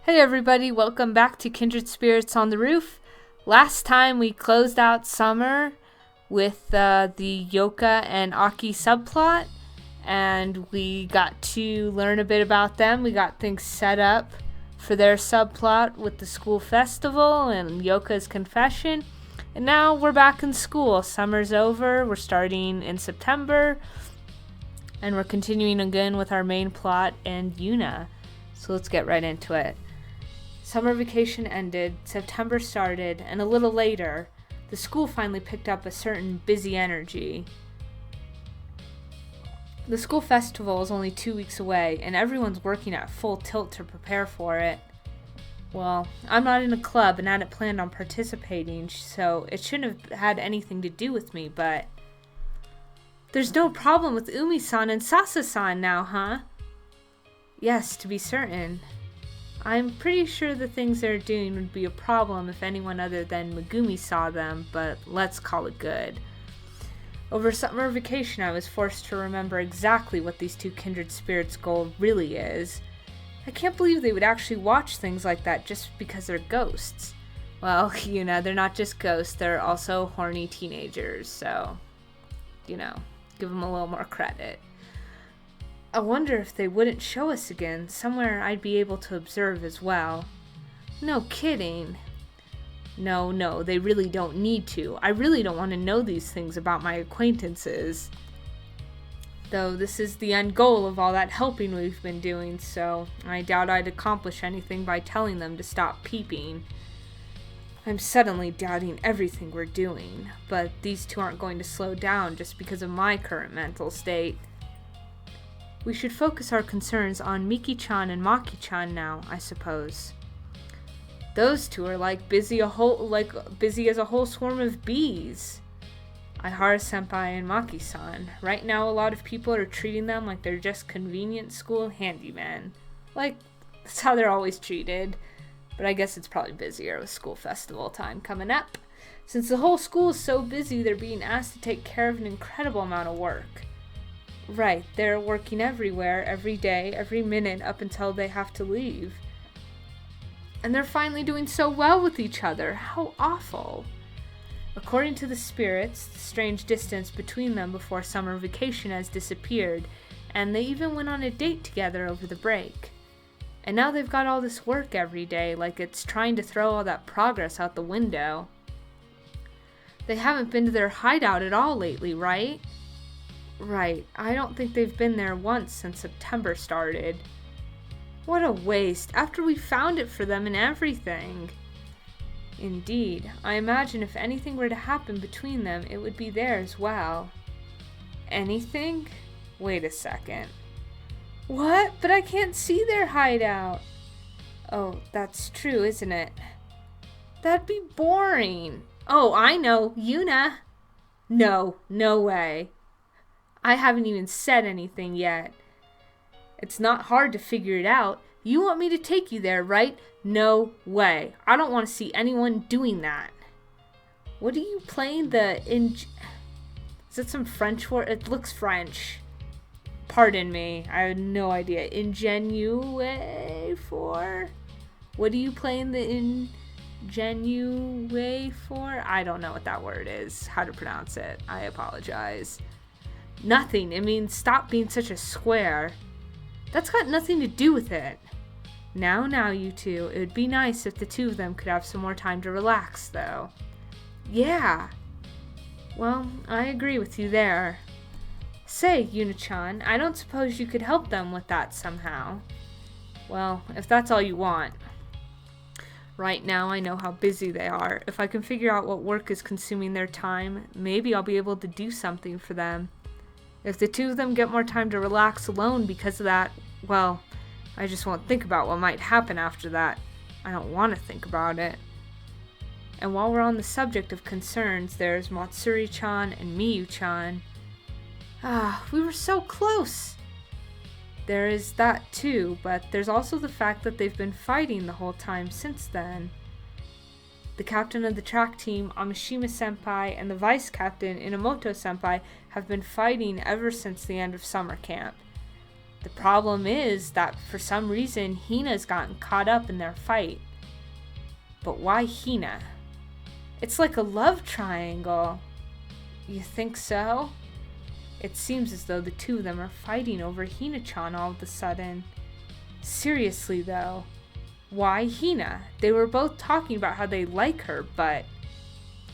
Hey everybody, welcome back to Kindred Spirits on the Roof. Last time we closed out summer with the Yoka and Aki subplot, and we got to learn a bit about them. We got things set up for their subplot with the school festival and Yoka's confession. And now we're back in school. Summer's over. We're starting in September. And we're continuing again with our main plot and Yuna. So let's get right into it. Summer vacation ended, September started, and a little later, the school finally picked up a certain busy energy. The school festival is only 2 weeks away, and everyone's working at full tilt to prepare for it. Well, I'm not in a club and hadn't planned on participating, so it shouldn't have had anything to do with me, but... There's no problem with Umi-san and Sasa-san now, huh? Yes, to be certain. I'm pretty sure the things they're doing would be a problem if anyone other than Megumi saw them, but let's call it good. Over summer vacation, I was forced to remember exactly what these two Kindred Spirits' goal really is. I can't believe they would actually watch things like that just because they're ghosts. Well, they're not just ghosts, they're also horny teenagers, so, give them a little more credit. I wonder if they wouldn't show us again, somewhere I'd be able to observe as well. No kidding. No, they really don't need to. I really don't want to know these things about my acquaintances. Though this is the end goal of all that helping we've been doing, so I doubt I'd accomplish anything by telling them to stop peeping. I'm suddenly doubting everything we're doing, but these two aren't going to slow down just because of my current mental state. We should focus our concerns on Miki-chan and Maki-chan now, I suppose. Those two are busy as a whole swarm of bees. Ihara-senpai and Maki-san. Right now, a lot of people are treating them like they're just convenient school handymen. That's how they're always treated. But I guess it's probably busier with school festival time coming up. Since the whole school is so busy, they're being asked to take care of an incredible amount of work. Right, they're working everywhere, every day, every minute, up until they have to leave. And they're finally doing so well with each other. How awful. According to the spirits, the strange distance between them before summer vacation has disappeared, and they even went on a date together over the break. And now they've got all this work every day, like it's trying to throw all that progress out the window. They haven't been to their hideout at all lately, right? Right, I don't think they've been there once since September started. What a waste, after we found it for them and everything. Indeed, I imagine if anything were to happen between them, it would be there as well. Anything? Wait a second. What? But I can't see their hideout. Oh, that's true, isn't it? That'd be boring. Oh, I know, Yuna. No way. I haven't even said anything yet. It's not hard to figure it out. You want me to take you there, right? No way. I don't want to see anyone doing that. What are you playing Is it some French word? It looks French. Pardon me. I have no idea. Ingenue for? What are you playing the ingenue for? I don't know what that word is. How to pronounce it. I apologize. Nothing. It means stop being such a square. That's got nothing to do with it. Now, you two. It would be nice if the two of them could have some more time to relax, though. Yeah. Well, I agree with you there. Say, Yuna-chan, I don't suppose you could help them with that somehow. Well, if that's all you want. Right now, I know how busy they are. If I can figure out what work is consuming their time, maybe I'll be able to do something for them. If the two of them get more time to relax alone because of that, well, I just won't think about what might happen after that. I don't want to think about it. And while we're on the subject of concerns, there's Matsuri-chan and Miyu-chan. We were so close. There is that too, but there's also the fact that they've been fighting the whole time since then. The captain of the track team, Amishima-senpai, and the vice captain, Inamoto-senpai, have been fighting ever since the end of summer camp. The problem is that for some reason, Hina's gotten caught up in their fight. But why Hina? It's like a love triangle. You think so? It seems as though the two of them are fighting over Hina-chan all of a sudden. Seriously though, why Hina? They were both talking about how they like her, but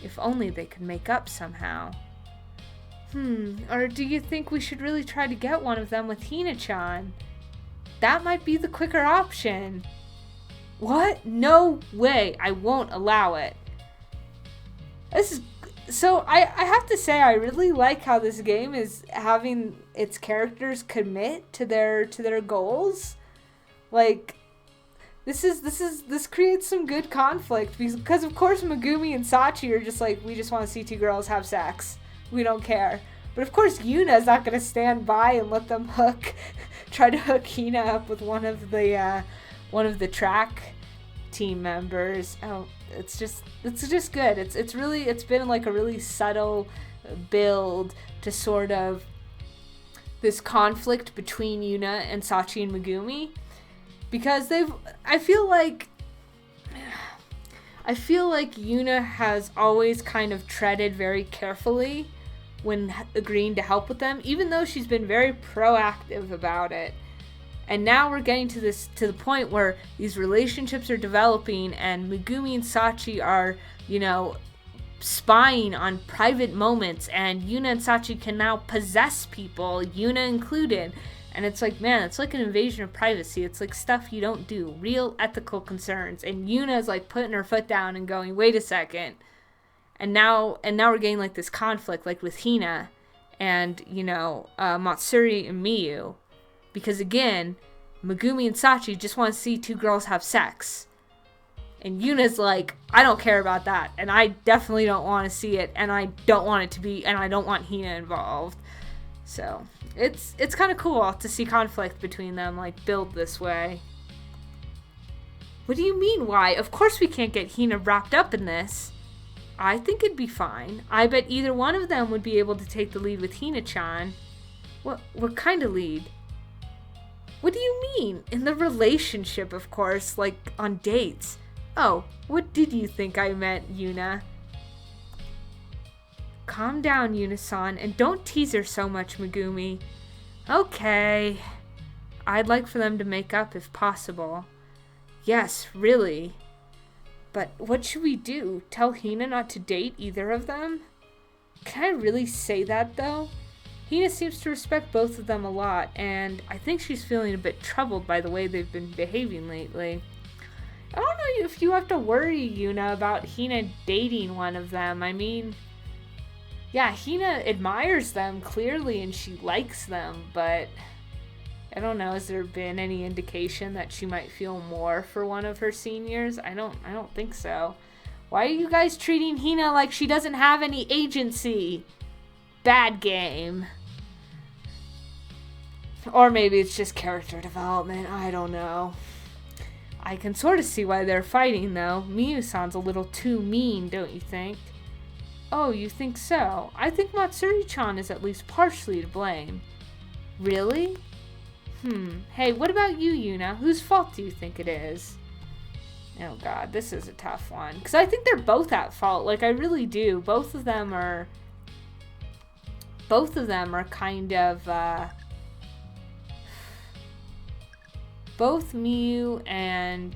if only they could make up somehow. Or do you think we should really try to get one of them with Hina-chan? That might be the quicker option. What? No way. I won't allow it. I have to say, I really like how this game is having its characters commit to their goals. Like, this creates some good conflict because of course Megumi and Sachi are just like, we just want to see two girls have sex. We don't care. But of course Yuna's not going to stand by and let them try to hook Hina up with one of the track team members. Oh, it's just good. It's been like a really subtle build to sort of this conflict between Yuna and Sachi and Megumi, because I feel like Yuna has always kind of treaded very carefully when agreeing to help with them, even though she's been very proactive about it. And now we're getting to the point where these relationships are developing and Megumi and Sachi are, spying on private moments, and Yuna and Sachi can now possess people, Yuna included. And it's like, man, it's like an invasion of privacy. It's like stuff you don't do, real ethical concerns. And Yuna is like putting her foot down and going, wait a second. And now we're getting like this conflict, like with Hina and, Matsuri and Miyu. Because again, Megumi and Sachi just want to see two girls have sex. And Yuna's like, I don't care about that. And I definitely don't want to see it. And I don't want it to be, and I don't want Hina involved. So it's kind of cool to see conflict between them like build this way. What do you mean why? Of course we can't get Hina wrapped up in this. I think it'd be fine. I bet either one of them would be able to take the lead with Hina-chan. What kind of lead? What do you mean? In the relationship, of course, like on dates. Oh, what did you think I meant, Yuna? Calm down, Yuna-san, and don't tease her so much, Megumi. Okay. I'd like for them to make up if possible. Yes, really. But what should we do? Tell Hina not to date either of them? Can I really say that, though? Hina seems to respect both of them a lot, and I think she's feeling a bit troubled by the way they've been behaving lately. I don't know if you have to worry, Yuna, about Hina dating one of them. I mean, yeah, Hina admires them, clearly, and she likes them, but I don't know, has there been any indication that she might feel more for one of her seniors? I don't think so. Why are you guys treating Hina like she doesn't have any agency? Bad game. Or maybe it's just character development, I don't know. I can sort of see why they're fighting, though. Miyu-san's a little too mean, don't you think? Oh, you think so? I think Matsuri-chan is at least partially to blame. Really? Hey, what about you, Yuna? Whose fault do you think it is? Oh god, this is a tough one. Because I think they're both at fault. Like, I really do. Both of them are kind of, both Miyu and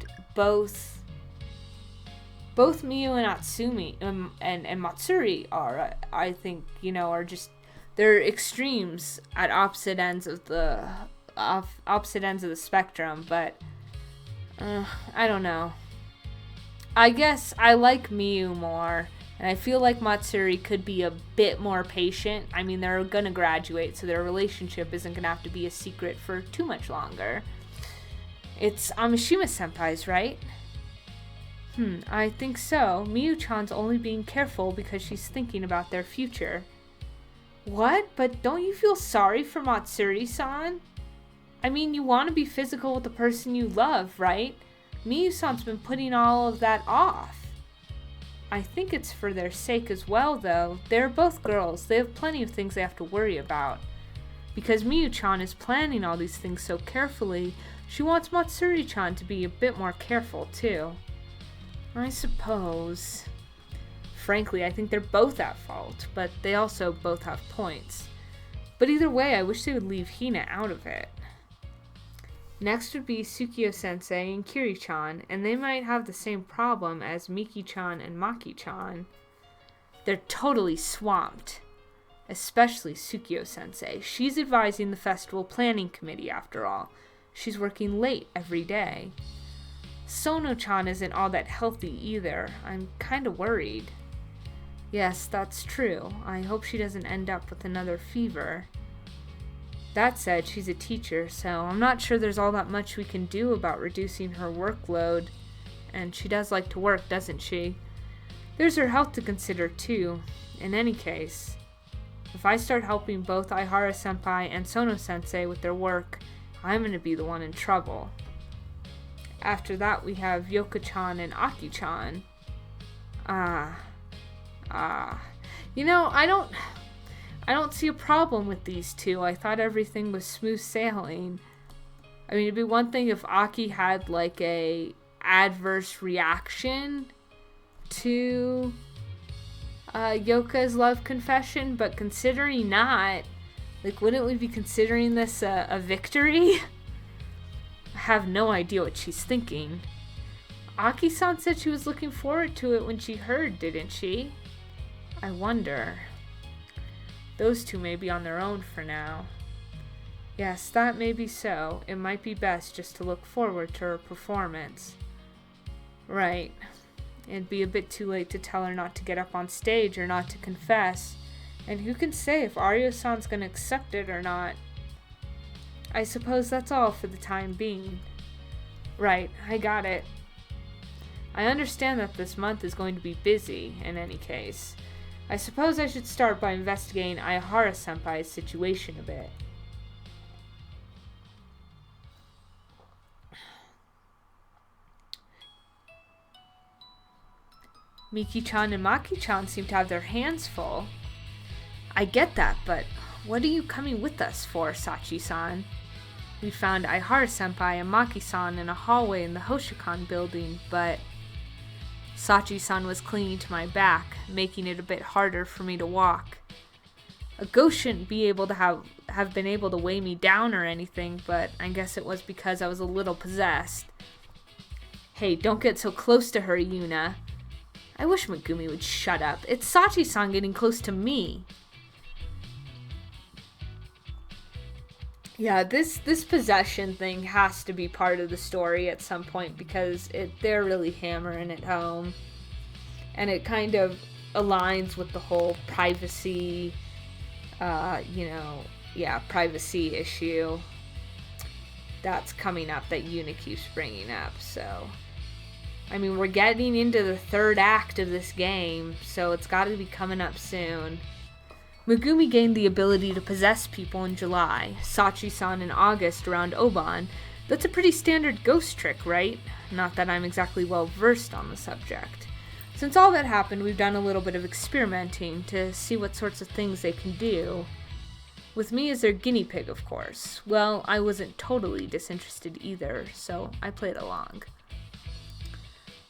Atsumi and Matsuri are, I think, are just, they're extremes at opposite ends of the spectrum, but I don't know. I guess I like Miyu more, and I feel like Matsuri could be a bit more patient. I mean, they're gonna graduate, so their relationship isn't gonna have to be a secret for too much longer. It's Amishima-senpai's, right? I think so. Miyu-chan's only being careful because she's thinking about their future. What? But don't you feel sorry for Matsuri-san? I mean, you want to be physical with the person you love, right? Miyu-san's been putting all of that off. I think it's for their sake as well, though. They're both girls. They have plenty of things they have to worry about. Because Miyu-chan is planning all these things so carefully, she wants Matsuri-chan to be a bit more careful, too. I suppose. Frankly, I think they're both at fault, but they also both have points. But either way, I wish they would leave Hina out of it. Next would be Tsukuyo-sensei and Kiri-chan, and they might have the same problem as Miki-chan and Maki-chan. They're totally swamped. Especially Tsukuyo-sensei. She's advising the festival planning committee, after all. She's working late every day. Sono-chan isn't all that healthy either. I'm kind of worried. Yes, that's true. I hope she doesn't end up with another fever. That said, she's a teacher, so I'm not sure there's all that much we can do about reducing her workload. And she does like to work, doesn't she? There's her health to consider, too. In any case, if I start helping both Aihara-senpai and Sono-sensei with their work, I'm going to be the one in trouble. After that, we have Yoka-chan and Aki-chan. You know, I don't see a problem with these two. I thought everything was smooth sailing. I mean, it'd be one thing if Aki had, like, a adverse reaction to Yoka's love confession, but considering not, like, wouldn't we be considering this a victory? I have no idea what she's thinking. Aki-san said she was looking forward to it when she heard, didn't she? I wonder. Those two may be on their own for now. Yes, that may be so. It might be best just to look forward to her performance. Right. It'd be a bit too late to tell her not to get up on stage or not to confess. And who can say if Aryo-san's gonna accept it or not? I suppose that's all for the time being. Right, I got it. I understand that this month is going to be busy, in any case. I suppose I should start by investigating Aihara-senpai's situation a bit. Miki-chan and Maki-chan seem to have their hands full. I get that, but what are you coming with us for, Sachi-san? We found Aihara-senpai and Maki-san in a hallway in the Hoshikan building, but Sachi-san was clinging to my back, making it a bit harder for me to walk. A ghost shouldn't be able to have been able to weigh me down or anything, but I guess it was because I was a little possessed. Hey, don't get so close to her, Yuna. I wish Megumi would shut up. It's Sachi-san getting close to me. Yeah, this possession thing has to be part of the story at some point because they're really hammering it home. And it kind of aligns with the whole privacy, privacy issue that's coming up that Yuna keeps bringing up. So, I mean, we're getting into the third act of this game, so it's got to be coming up soon. Megumi gained the ability to possess people in July, Sachi-san in August around Oban. That's a pretty standard ghost trick, right? Not that I'm exactly well versed on the subject. Since all that happened, we've done a little bit of experimenting to see what sorts of things they can do. With me as their guinea pig, of course. Well, I wasn't totally disinterested either, so I played along.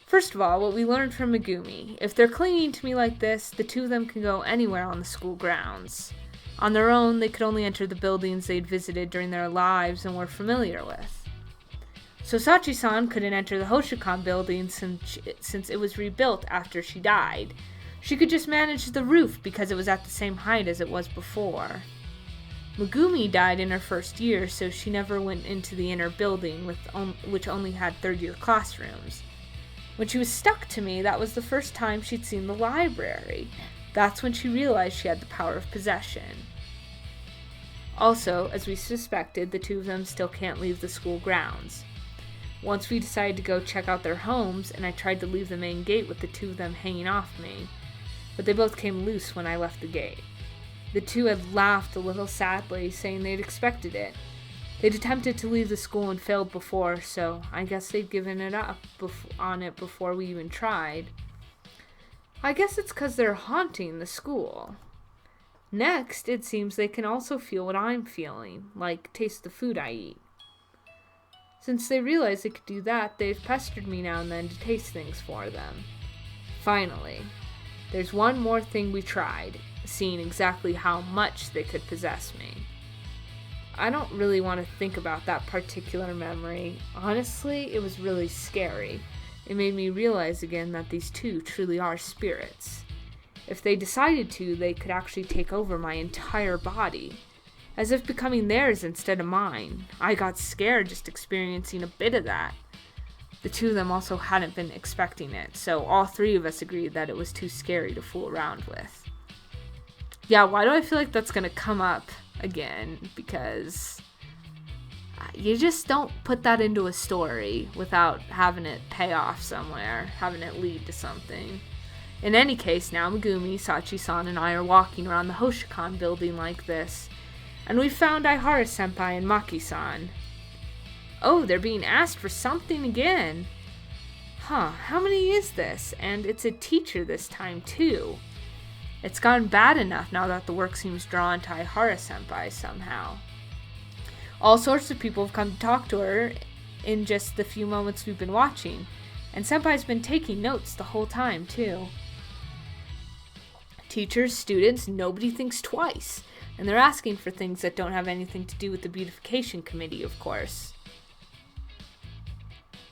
First of all, what we learned from Megumi. If they're clinging to me like this, the two of them can go anywhere on the school grounds. On their own, they could only enter the buildings they'd visited during their lives and were familiar with. So Sachi-san couldn't enter the Hoshikan building since it was rebuilt after she died. She could just manage the roof because it was at the same height as it was before. Megumi died in her first year, so she never went into the inner building, which only had third-year classrooms. When she was stuck to me, that was the first time she'd seen the library. That's when she realized she had the power of possession. Also, as we suspected, the two of them still can't leave the school grounds. Once we decided to go check out their homes, and I tried to leave the main gate with the two of them hanging off me, but they both came loose when I left the gate. The two had laughed a little sadly, saying they'd expected it. They'd attempted to leave the school and failed before, so I guess they'd given it up on it before we even tried. I guess it's 'cause they're haunting the school. Next, it seems they can also feel what I'm feeling, like taste the food I eat. Since they realize they could do that, they've pestered me now and then to taste things for them. Finally, there's one more thing we tried, seeing exactly how much they could possess me. I don't really want to think about that particular memory. Honestly, it was really scary. It made me realize again that these two truly are spirits. If they decided to, they could actually take over my entire body, as if becoming theirs instead of mine. I got scared just experiencing a bit of that. The two of them also hadn't been expecting it, so all three of us agreed that it was too scary to fool around with. Yeah, why do I feel like that's gonna come up again? Because you just don't put that into a story without having it pay off somewhere, having it lead to something. In any case, now Megumi, Sachi-san, and I are walking around the Hoshikan building like this, and we found Aihara-senpai and Maki-san. Oh, they're being asked for something again. How many is this? And it's a teacher this time, too. It's gotten bad enough now that the work seems drawn to Aihara-senpai somehow. All sorts of people have come to talk to her in just the few moments we've been watching, and Senpai's been taking notes the whole time, too. Teachers, students, nobody thinks twice, and they're asking for things that don't have anything to do with the beautification committee, of course.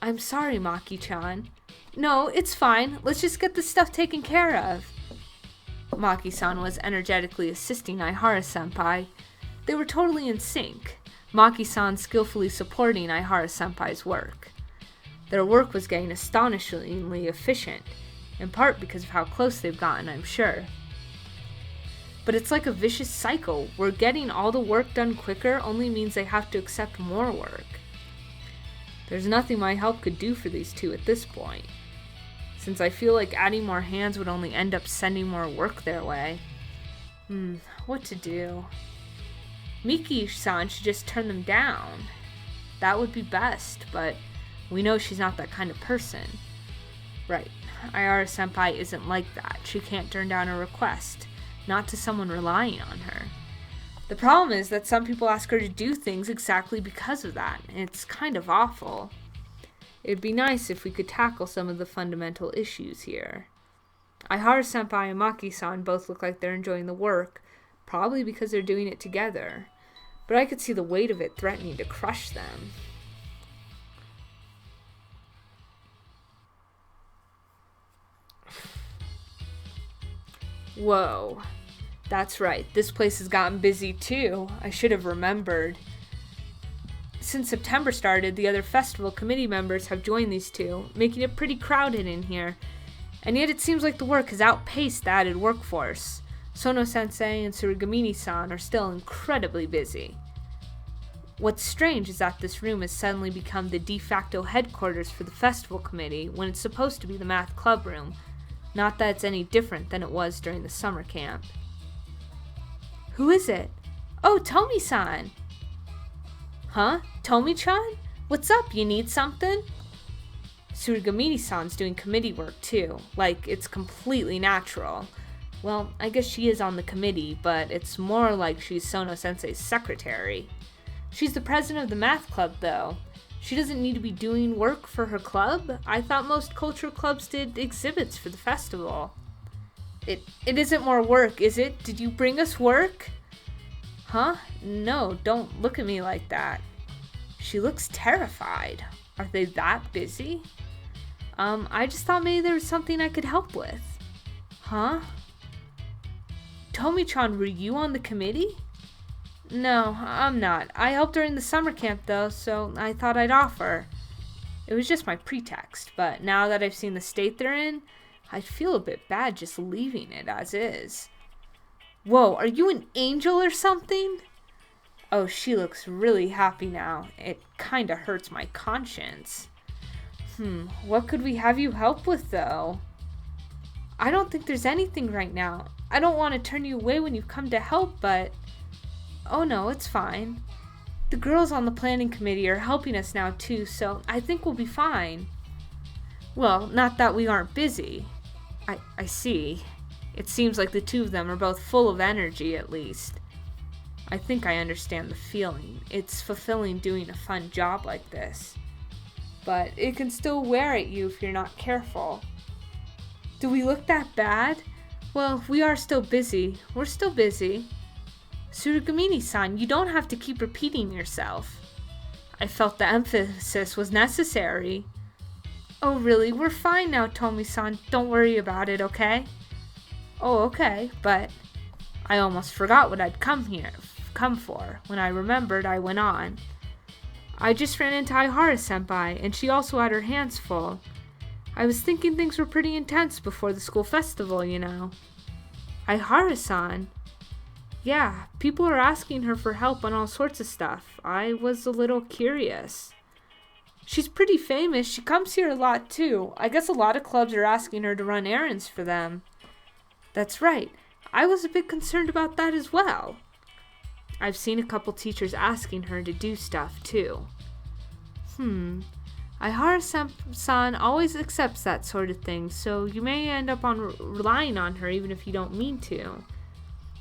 I'm sorry, Maki-chan. No, it's fine. Let's just get this stuff taken care of. Maki-san was energetically assisting Aihara-senpai. They were totally in sync, Maki-san skillfully supporting Aihara-senpai's work. Their work was getting astonishingly efficient, in part because of how close they've gotten, I'm sure. But it's like a vicious cycle, where getting all the work done quicker only means they have to accept more work. There's nothing my help could do for these two at this point, since I feel like adding more hands would only end up sending more work their way. What to do? Miki-san should just turn them down. That would be best, but we know she's not that kind of person. Right, Aihara-senpai isn't like that. She can't turn down a request, not to someone relying on her. The problem is that some people ask her to do things exactly because of that, and it's kind of awful. It'd be nice if we could tackle some of the fundamental issues here. Aihara-senpai and Maki-san both look like they're enjoying the work, probably because they're doing it together, but I could see the weight of it threatening to crush them. Whoa. That's right, this place has gotten busy too. I should have remembered. Since September started, the other festival committee members have joined these two, making it pretty crowded in here. And yet it seems like the work has outpaced the added workforce. Sono-sensei and Tsurugamini-san are still incredibly busy. What's strange is that this room has suddenly become the de facto headquarters for the festival committee when it's supposed to be the math club room. Not that it's any different than it was during the summer camp. Who is it? Oh, Tomi-san! Huh? Tomi-chan? What's up? You need something? Tsurugamini-san's doing committee work too, like it's completely natural. Well, I guess she is on the committee, but it's more like she's Sono-sensei's secretary. She's the president of the math club, though. She doesn't need to be doing work for her club. I thought most cultural clubs did exhibits for the festival. It isn't more work, is it? Did you bring us work? Huh? No, don't look at me like that. She looks terrified. Are they that busy? I just thought maybe there was something I could help with. Huh? Tomi-chan, were you on the committee? No, I'm not. I helped during the summer camp, though, so I thought I'd offer. It was just my pretext, but now that I've seen the state they're in, I feel a bit bad just leaving it as is. Whoa, are you an angel or something? Oh, she looks really happy now. It kinda hurts my conscience. What could we have you help with, though? I don't think there's anything right now. I don't want to turn you away when you've come to help, but... Oh no, it's fine. The girls on the planning committee are helping us now too, so I think we'll be fine. Well, not that we aren't busy. I see. It seems like the two of them are both full of energy, at least. I think I understand the feeling. It's fulfilling doing a fun job like this. But it can still wear at you if you're not careful. Do we look that bad? Well, we are still busy. We're still busy. Tsukuyo-san, you don't have to keep repeating yourself. I felt the emphasis was necessary. Oh, really? We're fine now, Tomi-san. Don't worry about it, okay? Oh, okay, but I almost forgot what I'd come for. When I remembered, I went on. I just ran into Ihara-senpai, and she also had her hands full. I was thinking things were pretty intense before the school festival, you know. Ihara-san? Yeah, people are asking her for help on all sorts of stuff. I was a little curious. She's pretty famous. She comes here a lot, too. I guess a lot of clubs are asking her to run errands for them. That's right. I was a bit concerned about that as well. I've seen a couple teachers asking her to do stuff, too. Ihara-san always accepts that sort of thing, so you may end up relying on her even if you don't mean to.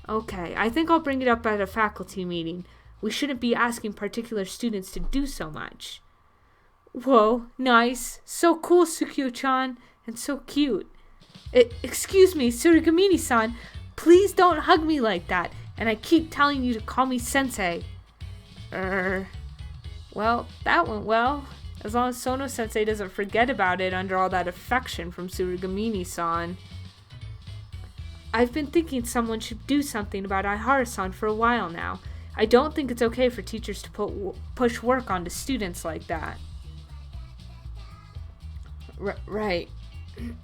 Okay, I think I'll bring it up at a faculty meeting. We shouldn't be asking particular students to do so much. Whoa, nice. So cool, Tsukuyo-chan, and so cute. Excuse me, Tsukuyo-san, please don't hug me like that, and I keep telling you to call me sensei. Well, that went well. As long as Sono-sensei doesn't forget about it under all that affection from Tsukuyo-san. I've been thinking someone should do something about Ihara-san for a while now. I don't think it's okay for teachers to push work onto students like that. Right.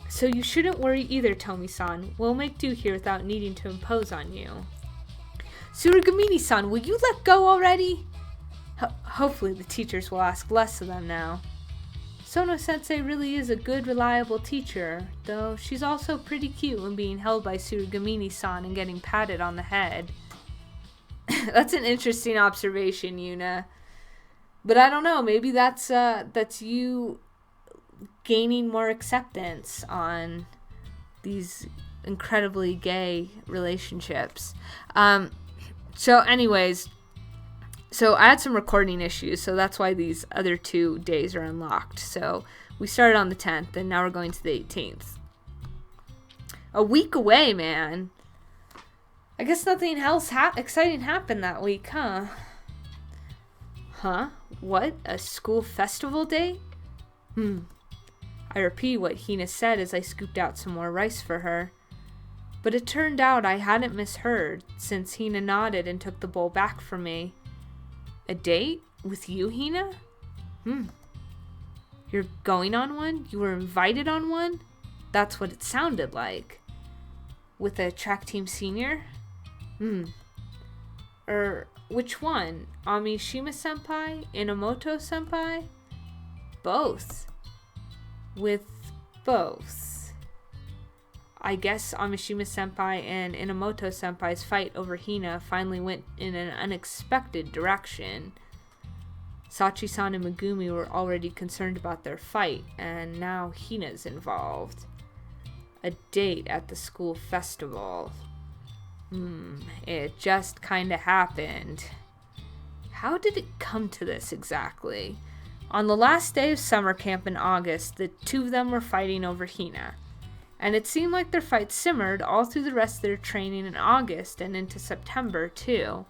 So you shouldn't worry either, Tomi-san. We'll make do here without needing to impose on you. Tsukuyo-san, will you let go already? Hopefully the teachers will ask less of them now. Sono-sensei really is a good, reliable teacher, though she's also pretty cute when being held by Tsukuyo-san and getting patted on the head. That's an interesting observation, Yuna. But I don't know, maybe that's you gaining more acceptance on these incredibly gay relationships. So I had some recording issues, so that's why these other 2 days are unlocked. So we started on the 10th, and now we're going to the 18th. A week away, man. I guess nothing else exciting happened that week, huh? Huh? What? A school festival day? I repeat what Hina said as I scooped out some more rice for her. But it turned out I hadn't misheard, since Hina nodded and took the bowl back from me. A date? With you, Hina? You're going on one? You were invited on one? That's what it sounded like. With a track team senior? Which one? Amishima-senpai? Inamoto-senpai? Both. With both. I guess Amishima-senpai and Inamoto-senpai's fight over Hina finally went in an unexpected direction. Sachi-san and Megumi were already concerned about their fight, and now Hina's involved. A date at the school festival. It just kinda happened. How did it come to this exactly? On the last day of summer camp in August, the two of them were fighting over Hina. And it seemed like their fight simmered all through the rest of their training in August and into September, too.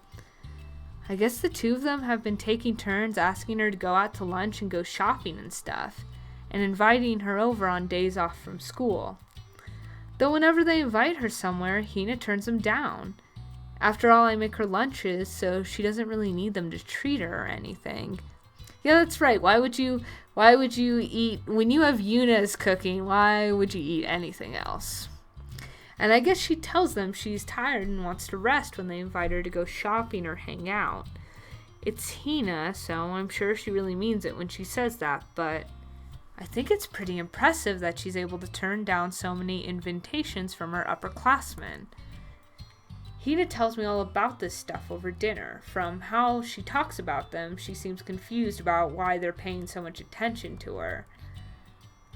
I guess the two of them have been taking turns asking her to go out to lunch and go shopping and stuff, and inviting her over on days off from school. Though whenever they invite her somewhere, Hina turns them down. After all, I make her lunches, so she doesn't really need them to treat her or anything. Yeah, that's right. Why would you eat, when you have Yuna's cooking, why would you eat anything else? And I guess she tells them she's tired and wants to rest when they invite her to go shopping or hang out. It's Hina, so I'm sure she really means it when she says that, but I think it's pretty impressive that she's able to turn down so many invitations from her upperclassmen. Hina tells me all about this stuff over dinner. From how she talks about them, she seems confused about why they're paying so much attention to her.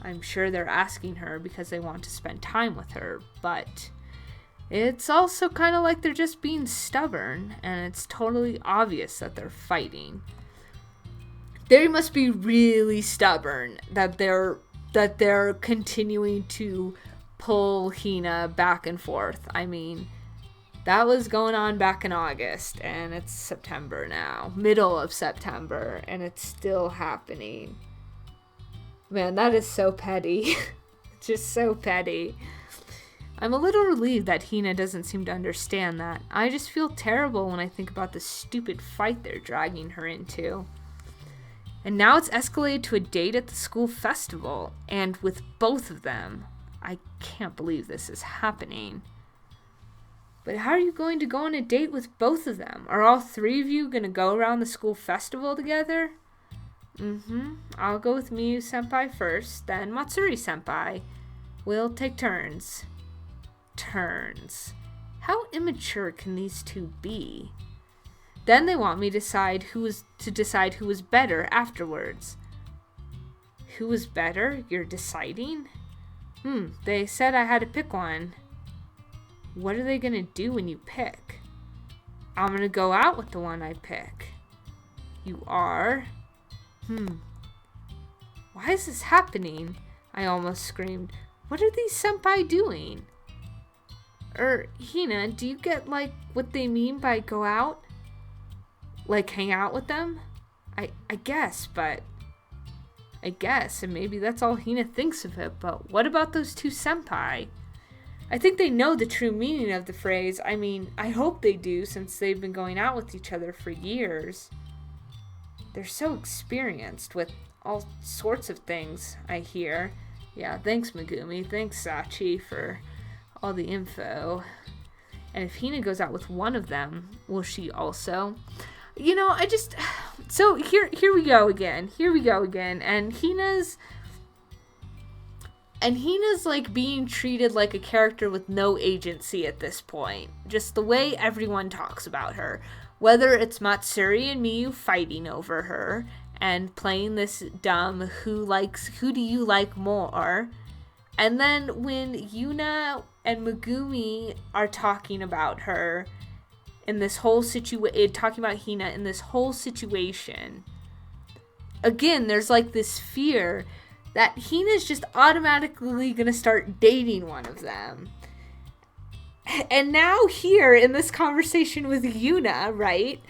I'm sure they're asking her because they want to spend time with her, but It's also kind of like they're just being stubborn, and it's totally obvious that they're fighting. They must be really stubborn that they're continuing to pull Hina back and forth. I mean, that was going on back in August, and it's September now, middle of September, and it's still happening. Man, that is so petty. Just so petty. I'm a little relieved that Hina doesn't seem to understand that. I just feel terrible when I think about the stupid fight they're dragging her into. And now it's escalated to a date at the school festival, and with both of them. I can't believe this is happening. But how are you going to go on a date with both of them? Are all three of you going to go around the school festival together? I'll go with Miyu-senpai first, then Matsuri-senpai. We'll take turns. Turns. How immature can these two be? Then they want me to decide who was better afterwards. Who was better? You're deciding? They said I had to pick one. What are they gonna do when you pick? I'm gonna go out with the one I pick. You are? Why is this happening? I almost screamed. What are these senpai doing? Hina, do you get, like, what they mean by go out? Like, hang out with them? I guess, and maybe that's all Hina thinks of it, but what about those two senpai? I think they know the true meaning of the phrase. I mean, I hope they do, since they've been going out with each other for years. They're so experienced with all sorts of things, I hear. Yeah, thanks Megumi, thanks Sachi for all the info. And if Hina goes out with one of them, will she also? So here we go again. And Hina's like being treated like a character with no agency at this point. Just the way everyone talks about her. Whether it's Matsuri and Miyu fighting over her and playing this dumb who do you like more? And then when Yuna and Megumi are talking about her in this whole talking about Hina in this whole situation, again, there's like this fear that Hina's just automatically gonna start dating one of them. And now here in this conversation with Yuna, right?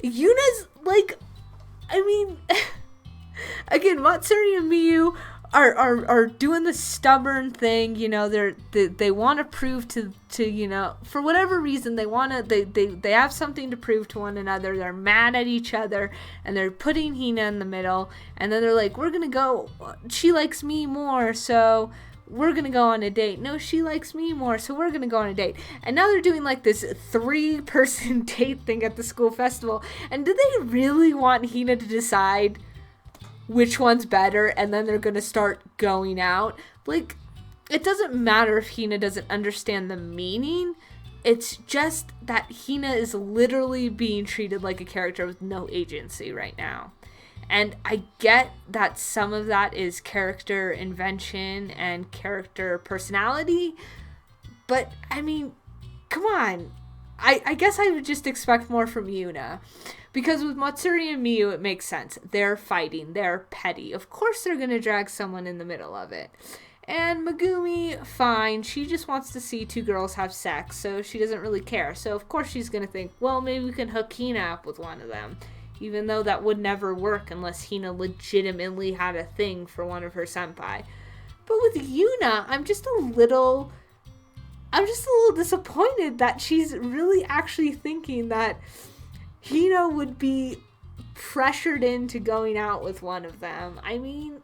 Yuna's like, I mean, again, Matsuri and Miyu are doing the stubborn thing, they want to prove to for whatever reason they have something to prove to one another. They're mad at each other and they're putting Hina in the middle, and then they're like, we're gonna go, she likes me more, so we're gonna go on a date. No, she likes me more, so we're gonna go on a date. And now they're doing like this 3-person date thing at the school festival. And do they really want Hina to decide which one's better, and then they're gonna start going out? Like, it doesn't matter if Hina doesn't understand the meaning. It's just that Hina is literally being treated like a character with no agency right now. And I get that some of that is character invention and character personality, but I mean, come on. I guess I would just expect more from Yuna. Because with Matsuri and Miyu, it makes sense. They're fighting. They're petty. Of course they're going to drag someone in the middle of it. And Megumi, fine. She just wants to see two girls have sex, so she doesn't really care. So of course she's going to think, well, maybe we can hook Hina up with one of them. Even though that would never work unless Hina legitimately had a thing for one of her senpai. But with Yuna, I'm just a little disappointed that she's really actually thinking that Hina would be pressured into going out with one of them. I mean,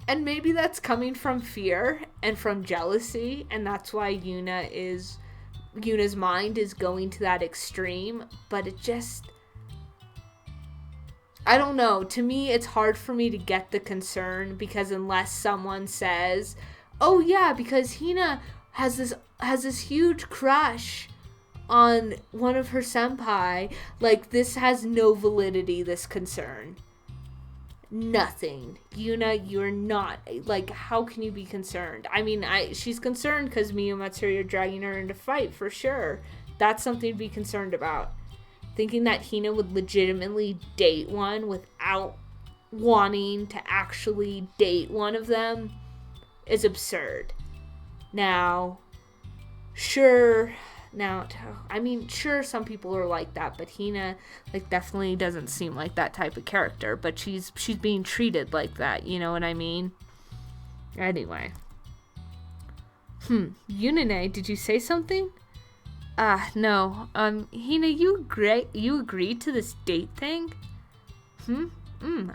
and maybe that's coming from fear and from jealousy, and that's why Yuna's mind is going to that extreme, but it just, I don't know. To me, it's hard for me to get the concern, because unless someone says, oh yeah, because Hina has this huge crush on one of her senpai, like, this has no validity, this concern. Nothing. Yuna, you're not. Like, how can you be concerned? I mean, she's concerned because Miyu and Matsuri are dragging her into fight, for sure. That's something to be concerned about. Thinking that Hina would legitimately date one without wanting to actually date one of them is absurd. Now, sure, sure, some people are like that, but Hina, like, definitely doesn't seem like that type of character, but she's being treated like that, you know what I mean? Anyway. Yunine, did you say something? No. Hina, you agreed to this date thing?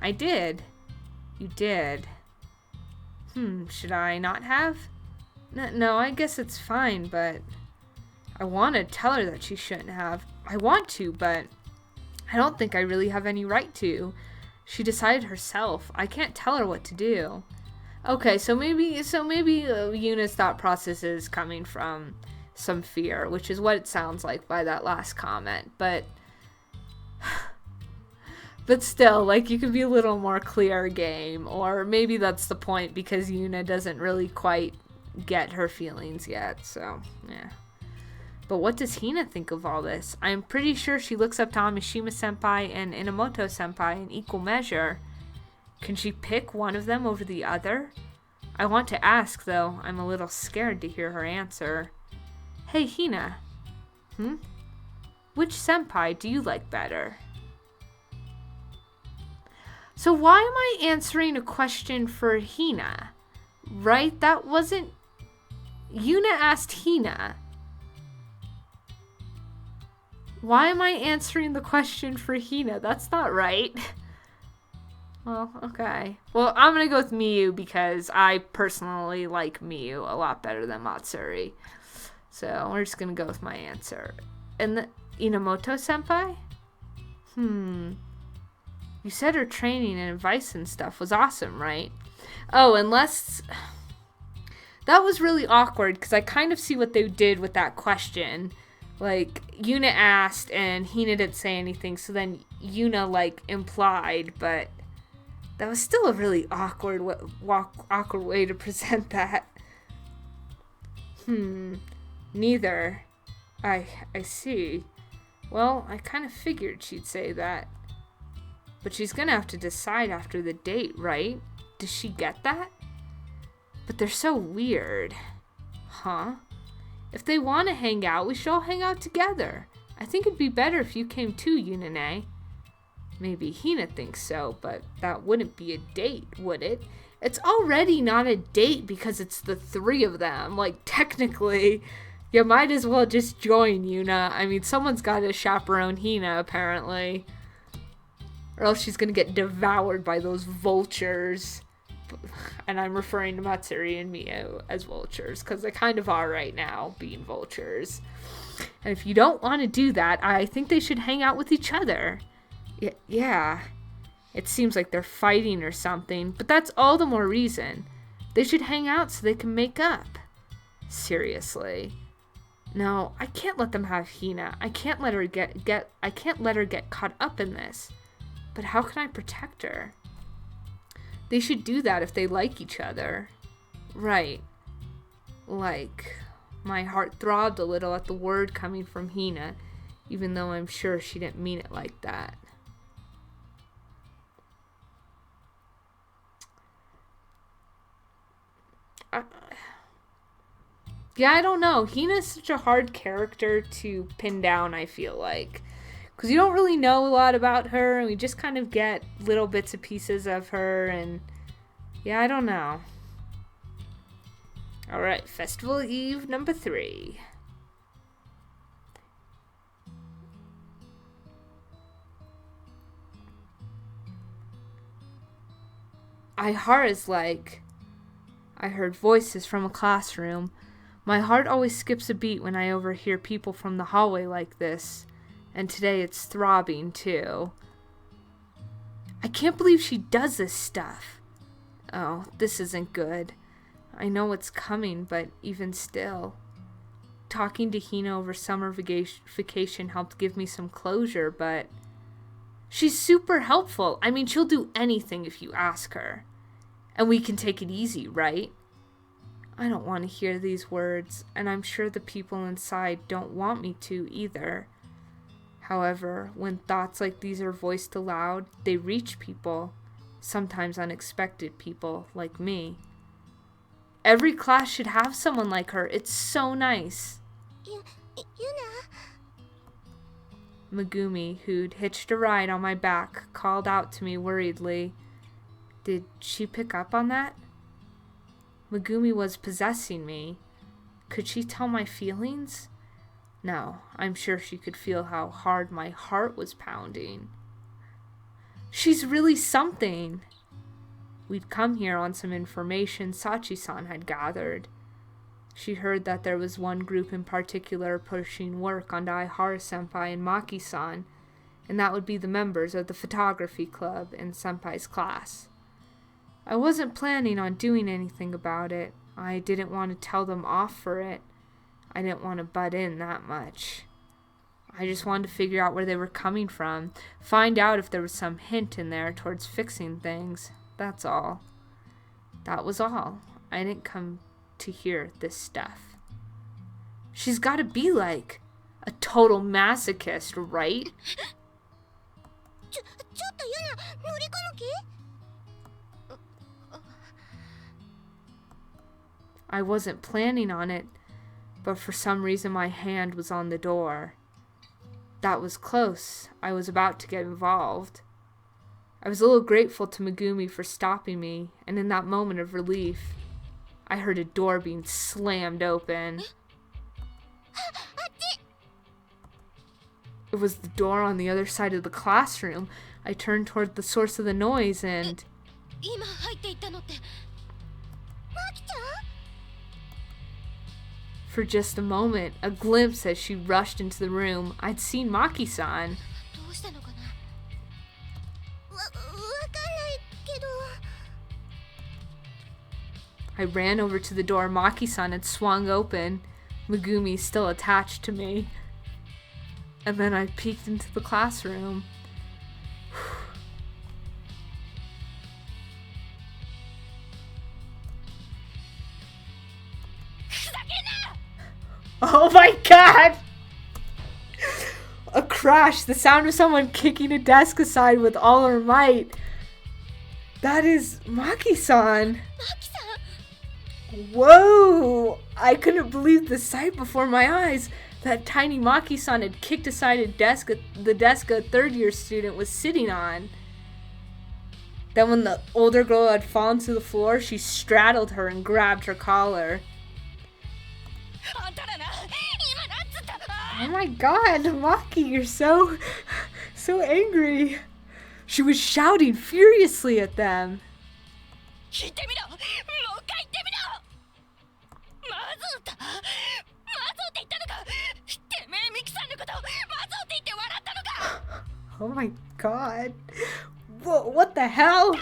I did. You did. Should I not have? No, I guess it's fine, but I want to tell her that she shouldn't have. I want to, but I don't think I really have any right to. She decided herself. I can't tell her what to do. Okay, so maybe Yuna's thought process is coming from some fear, which is what it sounds like by that last comment, but still, like, you could be a little more clear game, or maybe that's the point because Yuna doesn't really quite get her feelings yet, so yeah. But what does Hina think of all this? I'm pretty sure she looks up to Mishima Senpai and Inamoto Senpai in equal measure. Can she pick one of them over the other? I want to ask, though. I'm a little scared to hear her answer. Hey, Hina. Which senpai do you like better? So why am I answering a question for Hina? Right? That wasn't... Yuna asked Hina. Why am I answering the question for Hina? That's not right. Well, okay. Well, I'm gonna go with Miyu because I personally like Miyu a lot better than Matsuri. So we're just gonna go with my answer. And the Inamoto senpai? You said her training and advice and stuff was awesome, right? Oh, unless... That was really awkward because I kind of see what they did with that question. Like, Yuna asked and Hina didn't say anything, so then Yuna, like, implied, but that was still a really awkward way to present that. Neither. I see. Well, I kind of figured she'd say that. But she's gonna have to decide after the date, right? Does she get that? But they're so weird. Huh? If they want to hang out, we should all hang out together. I think it'd be better if you came too, Yunine. Maybe Hina thinks so, but that wouldn't be a date, would it? It's already not a date because it's the three of them. Like, technically, you might as well just join Yuna. I mean, someone's got to chaperone Hina, apparently. Or else she's going to get devoured by those vultures. And I'm referring to Matsuri and Miyu as vultures, because they kind of are right now, being vultures. And if you don't want to do that, I think they should hang out with each other. Yeah. It seems like they're fighting or something, but that's all the more reason. They should hang out so they can make up. Seriously. No, I can't let them have Hina. I can't let her get caught up in this. But how can I protect her? They should do that if they like each other. Right. Like, my heart throbbed a little at the word coming from Hina, even though I'm sure she didn't mean it like that. I don't know. Hina's such a hard character to pin down, I feel like. Because you don't really know a lot about her, and we just kind of get little bits and pieces of her, and yeah, I don't know. Alright, Festival Eve number 3. Ihara's like, I heard voices from a classroom. My heart always skips a beat when I overhear people from the hallway like this. And today it's throbbing, too. I can't believe she does this stuff. Oh, this isn't good. I know what's coming, but even still. Talking to Hina over summer vacation helped give me some closure, but She's super helpful. I mean, she'll do anything if you ask her. And we can take it easy, right? I don't want to hear these words, and I'm sure the people inside don't want me to either. However, when thoughts like these are voiced aloud, they reach people, sometimes unexpected people like me. Every class should have someone like her. It's so nice. Yuna. Megumi, who'd hitched a ride on my back, called out to me worriedly. Did she pick up on that? Megumi was possessing me. Could she tell my feelings? No, I'm sure she could feel how hard my heart was pounding. She's really something. We'd come here on some information Sachi-san had gathered. She heard that there was one group in particular pushing work on Daihara-senpai and Maki-san, and that would be the members of the photography club in Senpai's class. I wasn't planning on doing anything about it. I didn't want to tell them off for it. I didn't want to butt in that much. I just wanted to figure out where they were coming from, find out if there was some hint in there towards fixing things. That's all. That was all. I didn't come to hear this stuff. She's got to be like a total masochist, right? ちょっとユナ、乗り込む気? I wasn't planning on it, but for some reason my hand was on the door. That was close. I was about to get involved. I was a little grateful to Megumi for stopping me, and in that moment of relief, I heard a door being slammed open. It was the door on the other side of the classroom. I turned toward the source of the noise and... 今入っていったのってマキちゃん? For just a moment, a glimpse as she rushed into the room, I'd seen Maki-san. どうしたのかな? わかんないけど. I ran over to the door Maki-san had swung open, Megumi still attached to me. And then I peeked into the classroom. Oh my god! A crash, the sound of someone kicking a desk aside with all her might. That is Maki-san. Maki-san? Whoa! I couldn't believe the sight before my eyes. That tiny Maki-san had kicked aside the desk a third-year student was sitting on. Then when the older girl had fallen to the floor, she straddled her and grabbed her collar. Oh my god, Maki, you're so angry. She was shouting furiously at them. Oh my god. What the hell?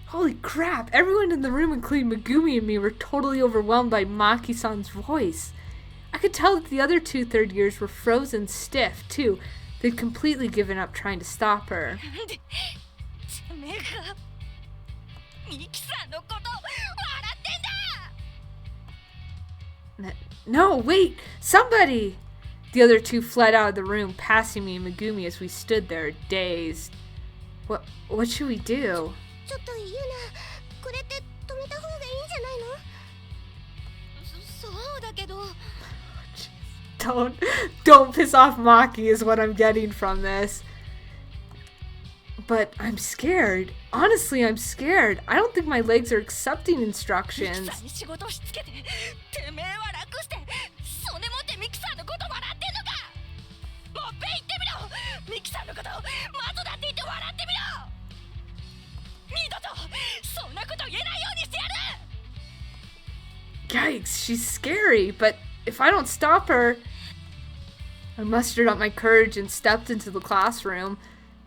Holy crap, everyone in the room, including Megumi and me, were totally overwhelmed by Maki-san's voice. I could tell that the other two third years were frozen stiff, too. They'd completely given up trying to stop her. No, wait! Somebody! The other two fled out of the room, passing me and Megumi as we stood there, dazed. What should we do? ちょっとユナ、これって止めた方がいいんじゃないの? そうだけど. Don't piss off Maki is what I'm getting from this. But I'm scared. Honestly, I'm scared. I don't think my legs are accepting instructions. Yikes, she's scary, but if I don't stop her... I mustered up my courage and stepped into the classroom.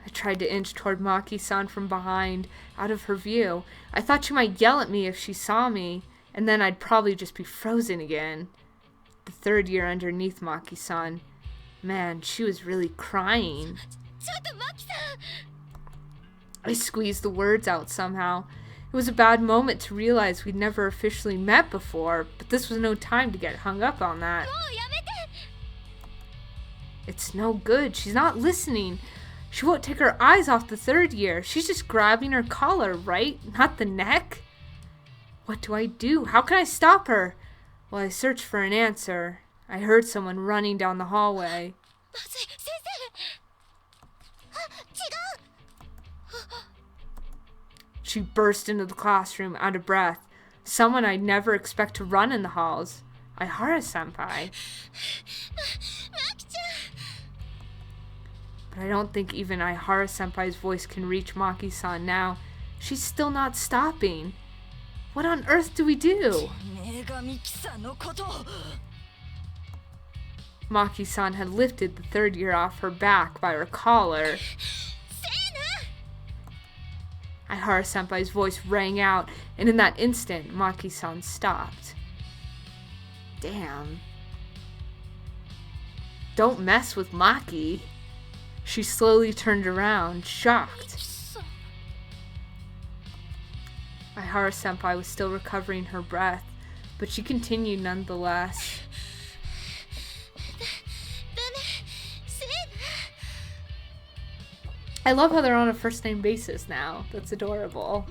I tried to inch toward Maki-san from behind, out of her view. I thought she might yell at me if she saw me, and then I'd probably just be frozen again. The third year underneath Maki-san. Man, she was really crying. I squeezed the words out somehow. It was a bad moment to realize we'd never officially met before, but this was no time to get hung up on that. It's no good. She's not listening. She won't take her eyes off the third year. She's just grabbing her collar, right? Not the neck? What do I do? How can I stop her? While I searched for an answer, I heard someone running down the hallway. She burst into the classroom, out of breath. Someone I'd never expect to run in the halls. Aihara-senpai. But I don't think even Aihara-senpai's voice can reach Maki-san now. She's still not stopping. What on earth do we do? Maki-san had lifted the third year off her back by her collar. Aihara-senpai's voice rang out, and in that instant, Maki-san stopped. Damn. Don't mess with Maki. She slowly turned around, shocked. Aihara-senpai was still recovering her breath, but she continued nonetheless. I love how they're on a first name basis now. That's adorable.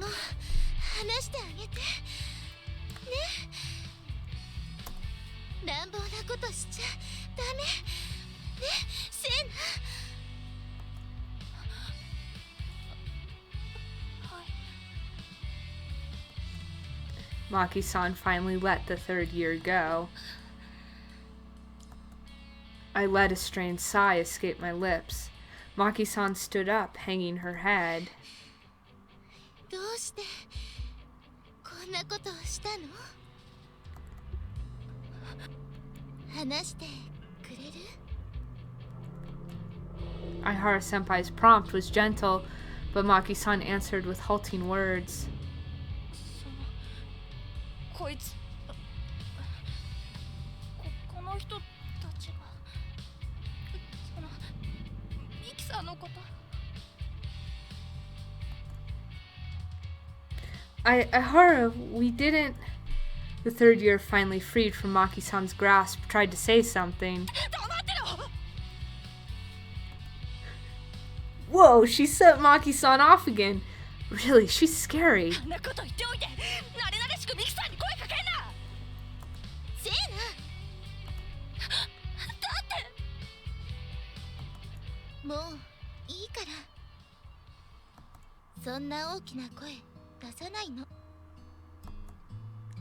Maki-san finally let the third year go. I let a strained sigh escape my lips. Maki-san stood up, hanging her head. Aihara-senpai's prompt was gentle, but Maki-san answered with halting words. Aihara, we didn't... The third year, finally freed from Maki-san's grasp, tried to say something. Whoa, she set Maki-san off again. Really, she's scary.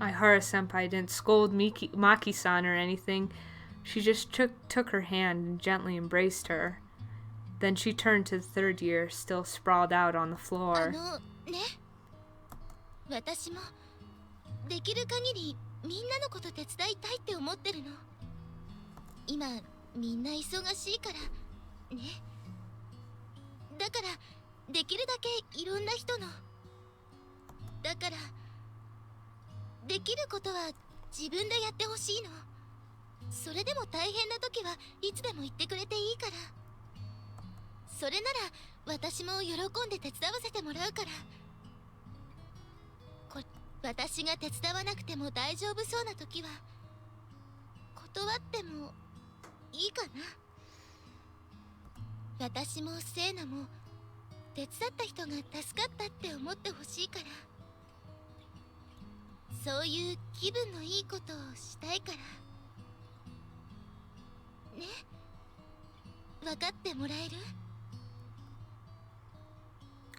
Aihara-senpai didn't scold Maki-san or anything. She just took her hand and gently embraced her. Then she turned to the third year, still sprawled out on the floor.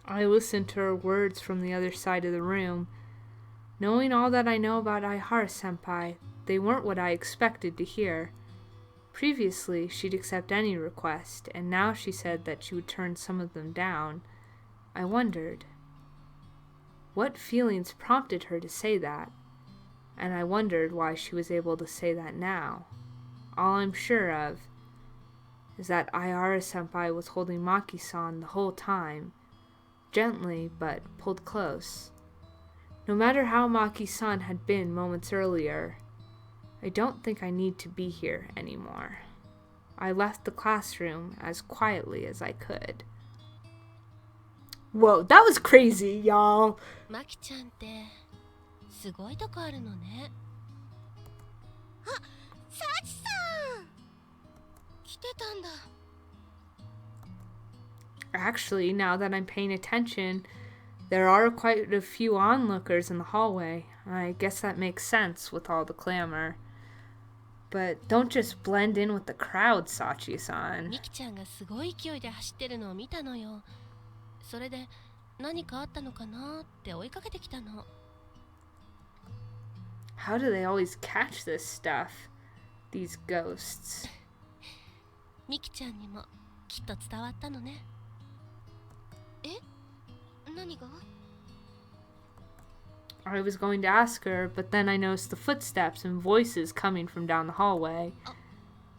I listened to her words from the other side of the room. Knowing all that I know about Aihara-senpai, they weren't what I expected to hear. Previously, she'd accept any request, and now she said that she would turn some of them down. I wondered, what feelings prompted her to say that? And I wondered why she was able to say that now. All I'm sure of is that Aihara-senpai was holding Maki-san the whole time, gently but pulled close. No matter how Maki-san had been moments earlier, I don't think I need to be here anymore. I left the classroom as quietly as I could. Whoa, that was crazy, y'all. マキちゃんってすごいとこあるのね。サチさん来てたんだ。Actually, now that I'm paying attention, there are quite a few onlookers in the hallway. I guess that makes sense with all the clamor. But don't just blend in with the crowd, Sachi-san. ミキちゃんがすごい勢いで走ってるのを見たのよ。それで何かあったのかなって追いかけてきたの。How do they always catch this stuff? These ghosts. ミキちゃんにもきっと伝わったのね。え？何が？ I was going to ask her, but then I noticed the footsteps and voices coming from down the hallway.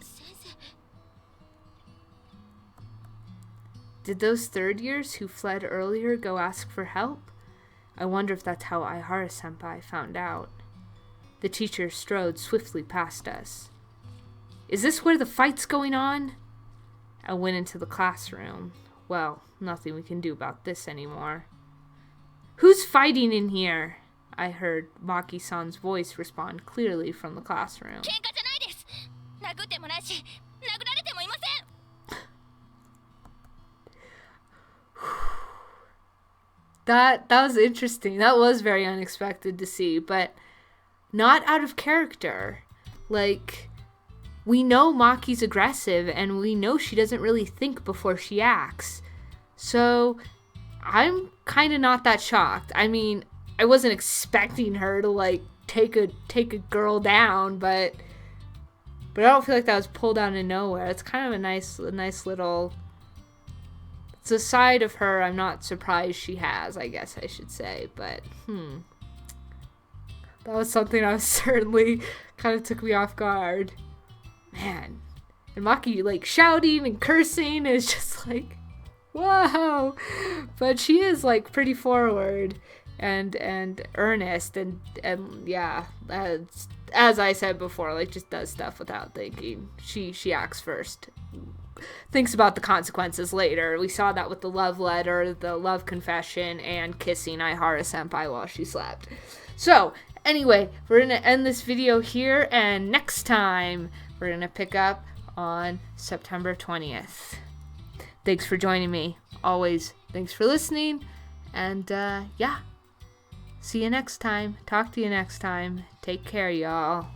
先生。 Did those third years who fled earlier go ask for help? I wonder if that's how Aihara-senpai found out. The teacher strode swiftly past us. Is this where the fight's going on? I went into the classroom. Well, nothing we can do about this anymore. Who's fighting in here? I heard Maki-san's voice respond clearly from the classroom. 喧嘩じゃないです。殴ってもないし、殴られてもいません。That was interesting. That was very unexpected to see, but not out of character. Like, we know Maki's aggressive, and we know she doesn't really think before she acts. So, I'm kind of not that shocked. I mean, I wasn't expecting her to, like, take a girl down, but I don't feel like that was pulled out of nowhere. It's kind of a nice little... It's a side of her I'm not surprised she has, I guess I should say, but, that was something I was certainly kind of took me off guard. Man. And Maki, like, shouting and cursing is just like, whoa. But she is, like, pretty forward and earnest and yeah, as I said before, like, just does stuff without thinking. She acts first. Thinks about the consequences later. We saw that with the love letter, the love confession, and kissing Aihara-senpai while she slept. So, anyway, we're going to end this video here, and next time we're going to pick up on September 20th. Thanks for joining me. Always, thanks for listening, and yeah. See you next time. Talk to you next time. Take care, y'all.